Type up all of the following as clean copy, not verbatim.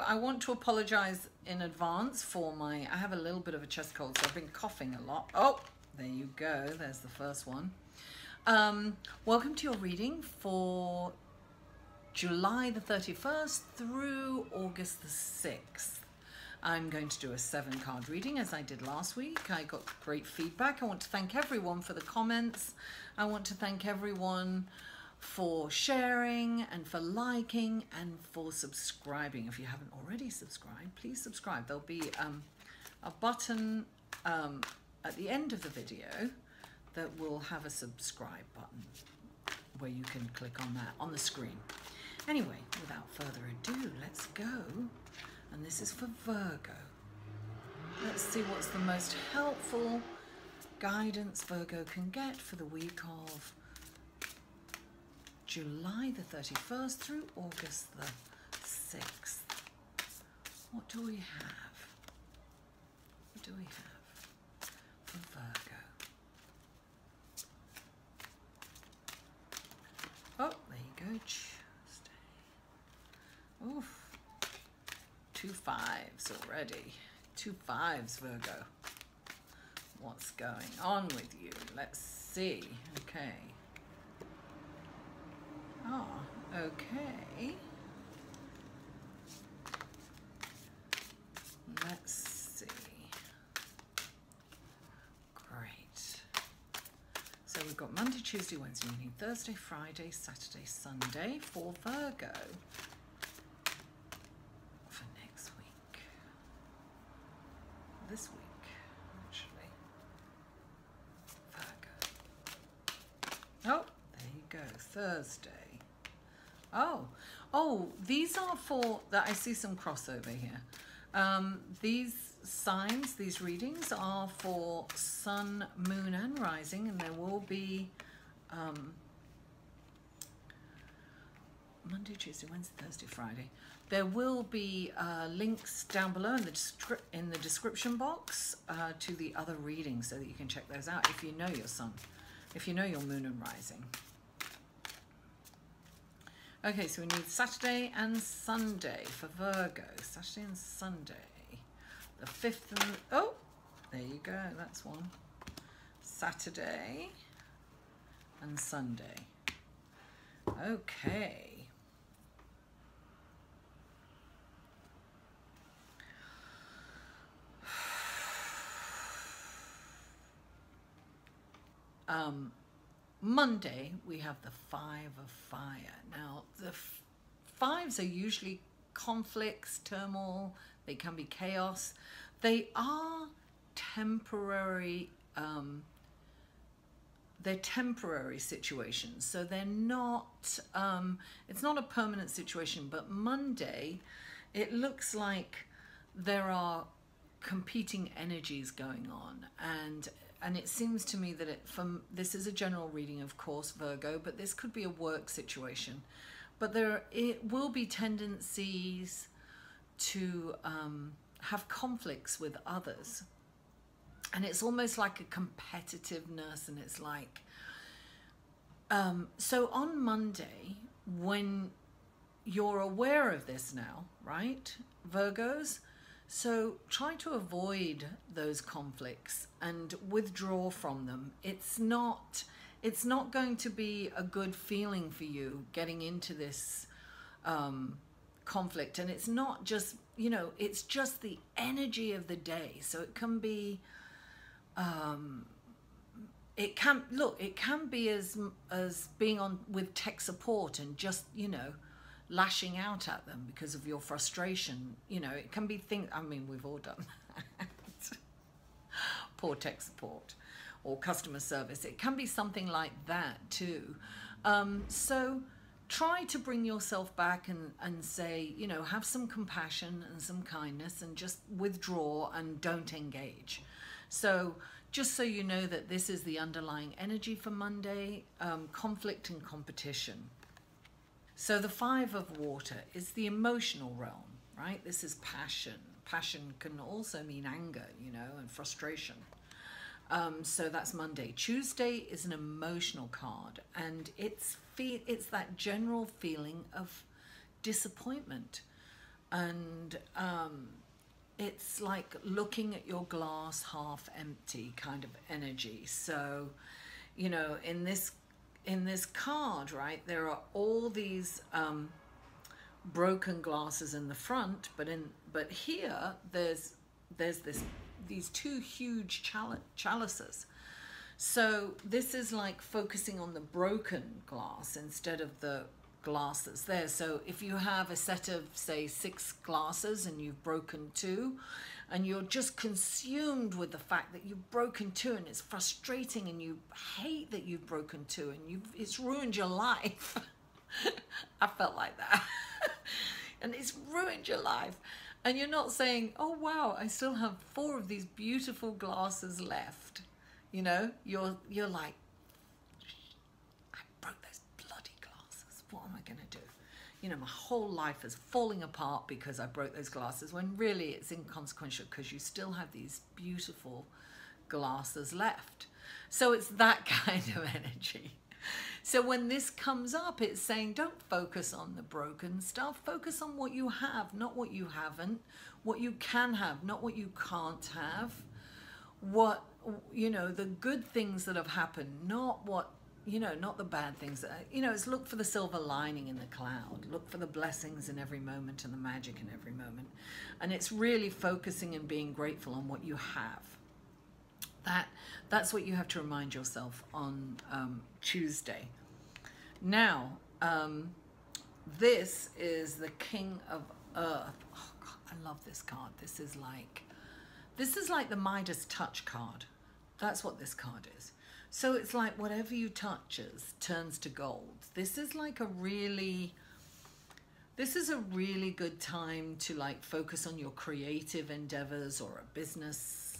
I want to apologize in advance for I have a little bit of a chest cold, so I've been coughing a lot. Oh, there you go. There's the first one. Welcome to your reading for July the 31st through August the 6th. I'm going to do a 7-card reading as I did last week. I got great feedback. I want to thank everyone for the comments. I want to thank everyone for sharing and for liking and for subscribing. If you haven't already subscribed, please subscribe. There'll be a button at the end of the video that will have a subscribe button where you can click on that on the screen. Anyway, without further ado, let's go. And this is for Virgo. Let's see what's the most helpful guidance Virgo can get for the week of July the 31st through August the 6th. What do we have? What do we have for Virgo? Oh, there you go, Tuesday. Oof. 2 5s already. 2 5s, Virgo. What's going on with you? Let's see. Okay. Oh, okay. Let's see. Great. So we've got Monday, Tuesday, Wednesday evening, Thursday, Friday, Saturday, Sunday for Virgo for next week. This week, actually. Virgo. Oh, there you go. Thursday. Oh, these are for, that I see some crossover here. These signs, these readings are for sun, moon, and rising, and there will be Monday, Tuesday, Wednesday, Thursday, Friday. There will be links down below in the description box to the other readings so that you can check those out if you know your sun, if you know your moon and rising. Okay, so we need Saturday and Sunday for Virgo. Saturday and Sunday. The 5th and... Oh, there you go. That's one. Saturday and Sunday. Okay. Monday, we have the 5 of fire. Now, the 5s are usually conflicts, turmoil, they can be chaos. They are temporary, they're temporary situations. So they're not, it's not a permanent situation, but Monday, it looks like there are competing energies going on, and it seems to me that this is a general reading, of course, Virgo, but this could be a work situation. But it will be tendencies to have conflicts with others. And it's almost like a competitiveness, and it's like... so on Monday, when you're aware of this now, right, Virgos? So try to avoid those conflicts and withdraw from them. It's not going to be a good feeling for you getting into this conflict. And it's not just, you know, it's just the energy of the day. So it can be, it can be as being on with tech support and just, you know, lashing out at them because of your frustration. You know, it can be I mean, we've all done that. Poor tech support or customer service. It can be something like that too. So try to bring yourself back and say, you know, have some compassion and some kindness and just withdraw and don't engage. So just so you know that this is the underlying energy for Monday, conflict and competition. So the 5 of water is the emotional realm, right? This is passion. Passion can also mean anger, you know, and frustration. So that's Monday. Tuesday is an emotional card, and it's that general feeling of disappointment, and it's like looking at your glass half empty kind of energy. So, you know, in this card, right, there are all these broken glasses in the front, but here there's these two huge chalices. So this is like focusing on the broken glass instead of the glass that's there. So if you have a set of, say, 6 glasses and you've broken 2, and you're just consumed with the fact that you've broken 2, and it's frustrating, and you hate that you've broken 2, and it's ruined your life. I felt like that. And it's ruined your life. And you're not saying, oh wow, I still have 4 of these beautiful glasses left. You know, you're like, I broke those bloody glasses. What am I going to do? You know, my whole life is falling apart because I broke those glasses, when really it's inconsequential because you still have these beautiful glasses left. So it's that kind of energy. So when this comes up, it's saying, don't focus on the broken stuff. Focus on what you have, not what you haven't. What you can have, not what you can't have. What, you know, the good things that have happened, not what, you know, not the bad things. You know, it's look for the silver lining in the cloud. Look for the blessings in every moment and the magic in every moment. And it's really focusing and being grateful on what you have. That's what you have to remind yourself on Tuesday. Now, this is the King of Earth. Oh God, I love this card. This is like the Midas touch card. That's what this card is. So it's like whatever you touches turns to gold. This is like a really good time to like focus on your creative endeavors or a business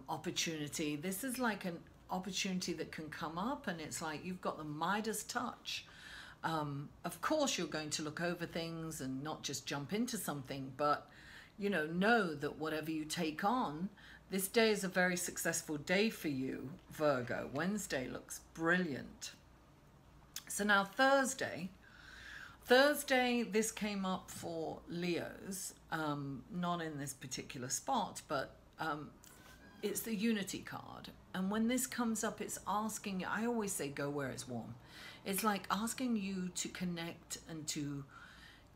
opportunity. This is like an opportunity that can come up, and it's like you've got the Midas touch. Of course, you're going to look over things and not just jump into something, but you know that whatever you take on, this day is a very successful day for you, Virgo. Wednesday looks brilliant. So now Thursday, this came up for Leos, not in this particular spot, but it's the Unity card. And when this comes up, it's asking, I always say go where it's warm. It's like asking you to connect and to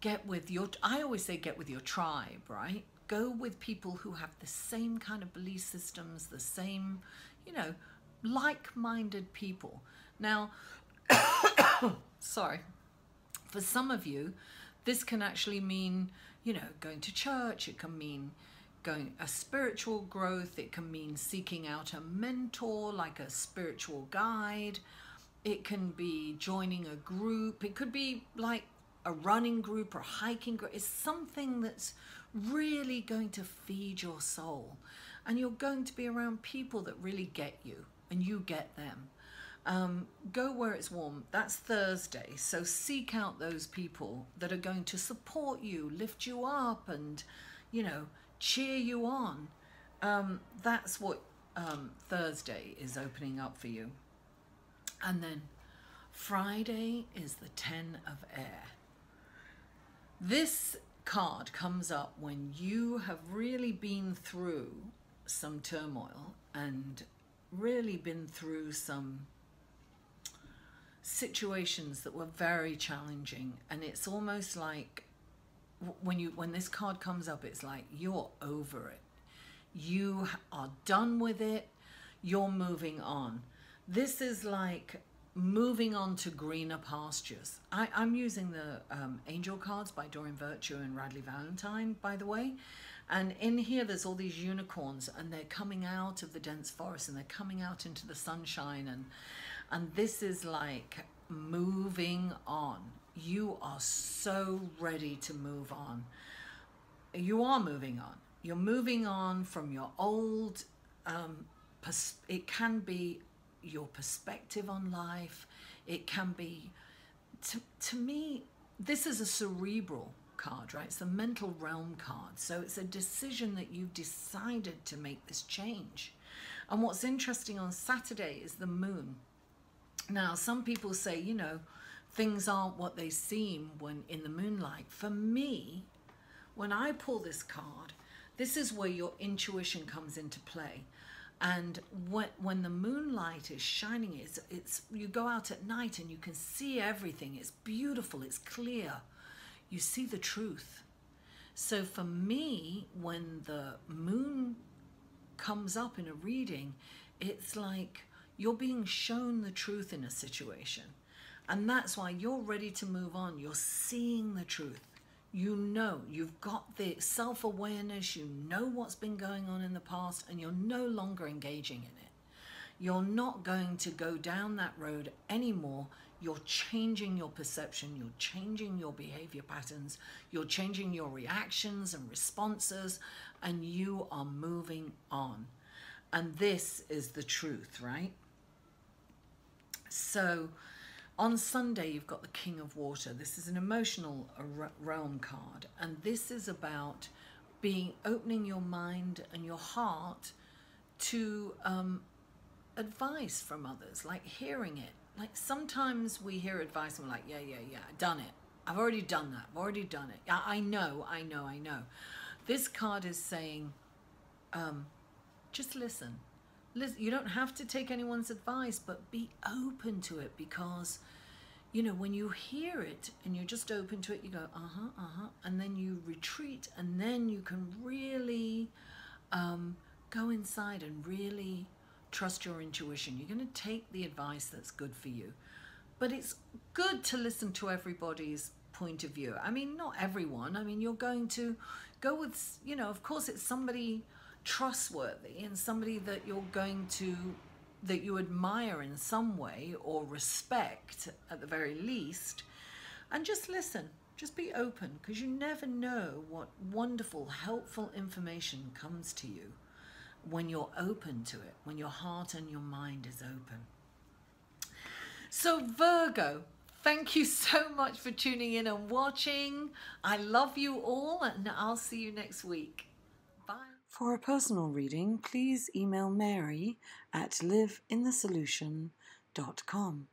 get with your, I always say get with your tribe, right? Go with people who have the same kind of belief systems, the same, you know, like-minded people. Now, sorry, for some of you, this can actually mean, you know, going to church. It can mean a spiritual growth. It can mean seeking out a mentor, like a spiritual guide. It can be joining a group. It could be like a running group or a hiking group. It's something that's really going to feed your soul, and you're going to be around people that really get you and you get them. Go where it's warm. That's Thursday. So seek out those people that are going to support you, lift you up, and, you know, cheer you on. That's what Thursday is opening up for you. And then Friday is the 10 of Air. This card comes up when you have really been through some turmoil and really been through some situations that were very challenging, and it's almost like when this card comes up, it's like you're over it. You are done with it. You're moving on. This is like moving on to greener pastures. I'm using the Angel cards by Doreen Virtue and Radley Valentine, by the way. And in here, there's all these unicorns, and they're coming out of the dense forest, and they're coming out into the sunshine. And this is like moving on. You are so ready to move on. You are moving on. You're moving on from your old, it can be your perspective on life. It can be, to me, this is a cerebral card, right? It's the mental realm card. So it's a decision that you've decided to make this change. And what's interesting on Saturday is the moon. Now, some people say, you know, things aren't what they seem when in the moonlight. For me, when I pull this card, this is where your intuition comes into play. And when the moonlight is shining, it's you go out at night and you can see everything. It's beautiful, it's clear. You see the truth. So for me, when the moon comes up in a reading, it's like you're being shown the truth in a situation. And that's why you're ready to move on. You're seeing the truth. You know, you've got the self-awareness, you know what's been going on in the past, and you're no longer engaging in it. You're not going to go down that road anymore. You're changing your perception, you're changing your behavior patterns, you're changing your reactions and responses, and you are moving on. And this is the truth, right? So on Sunday, you've got the King of Water. This is an emotional realm card. And this is about opening your mind and your heart to advice from others, like hearing it. Like sometimes we hear advice and we're like, yeah, done it. I've already done that. I've already done it. I know. This card is saying, just listen. You don't have to take anyone's advice, but be open to it, because, you know, when you hear it and you're just open to it, you go, and then you retreat, and then you can really go inside and really trust your intuition. You're going to take the advice that's good for you. But it's good to listen to everybody's point of view. I mean, not everyone. I mean, you're going to go with, you know, of course it's somebody trustworthy and somebody that that you admire in some way or respect at the very least, and just listen, just be open, because you never know what wonderful, helpful information comes to you when you're open to it, when your heart and your mind is open. So Virgo, thank you so much for tuning in and watching. I love you all, and I'll see you next week. Bye. For a personal reading, please email Mary at liveinthesolution.com.